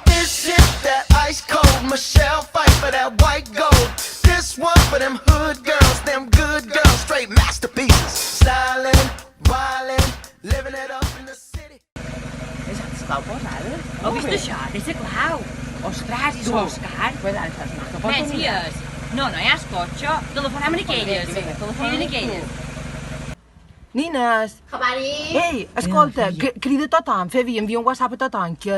This is that ice cold Michelle fight for that white gold. This one for them hood girls, them good girls, straight masterpieces. Styling, wildin', living it up in the city. És escalpos, ara? Heu vist això? Deixa clau. Ostres, i Tu. s'Òscar. Pues ara estàs maca. Pensies? No, no hi ha escotxo. Telefonem a aquelles. Vinga, Telefonem a aquelles. Nines! Javari! Ei, escolta, crida a tothom, envia un WhatsApp a tothom, que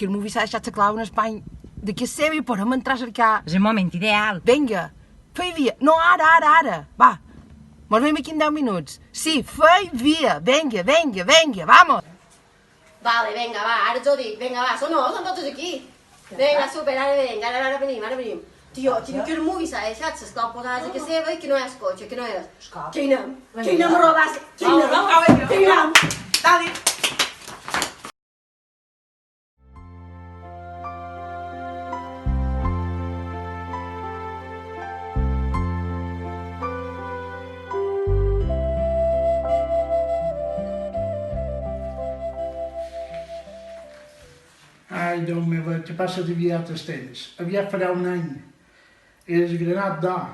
el Movi s'ha deixat la clau en Espany de que és seva i podem entrar a cercar. És el moment ideal. Vinga, fei via. No, ara. Va, mos veiem aquí en 10 minuts. Sí, fei via. Vinga, vamos. Vale, venga, va, ara us ho dic. Vinga, va, són tots aquí. Vinga, super, ara venim. Tio, que el Movi s'ha deixat l'esclau posades a casa seva i que no és cotxe, que no és. Quinem robats, quinem. Dale. Ai, Déu meu, que passa aviat el temps. Aviat farà un any. És granat d'or.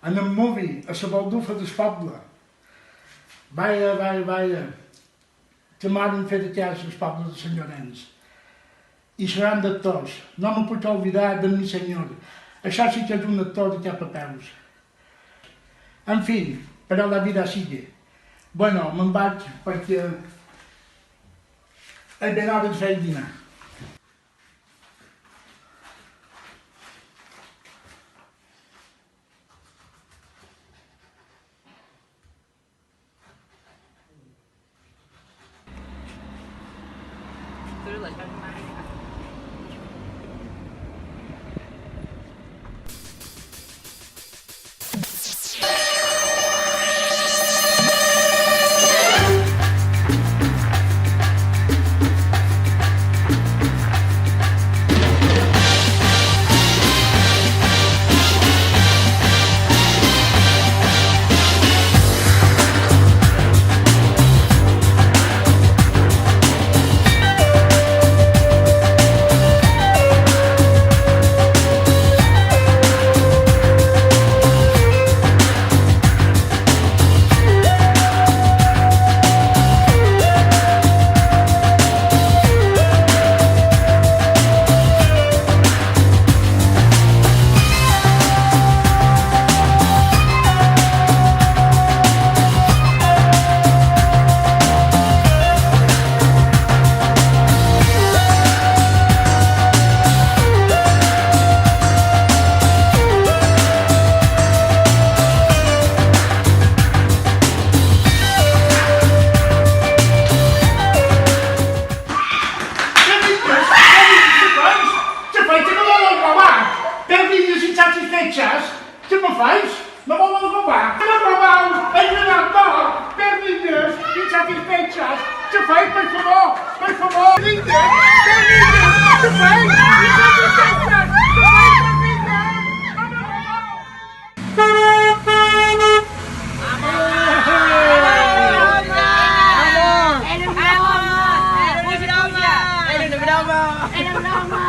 En el Movi, a la baldufa del poble. Vaja. Que m'han fet a casa els pobles de Sant Llorenç. I seran d'actors. No me puc oblidar de mi senyor. Això sí que és un actor de cap a peus. En fi, però la vida sigue. Bueno, me'n vaig perquè és ben hora de fer el dinar. Què me fas? Me volen robar! Me robar! He donat d'or! Per niños insatisfechas! Què fas, per favor? Per favor! Niños! Per niños! Què fas? Insatisfechas! Què fas, per niños? Me robar!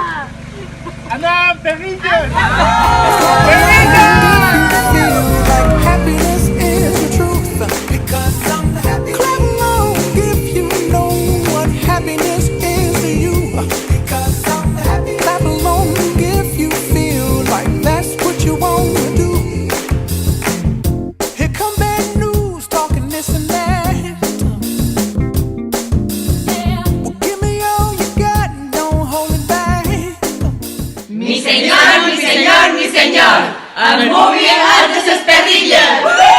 Anna, perrillas! Happiness is the truth, because I'm happy. Clap along if you know what happiness is to you, because I'm happy. Clap along if you feel like that's what you want to do. Here come bad news, talking this and that. Well, give me all you got and don't hold it back. Mi señor, el móvil de sus perrillas.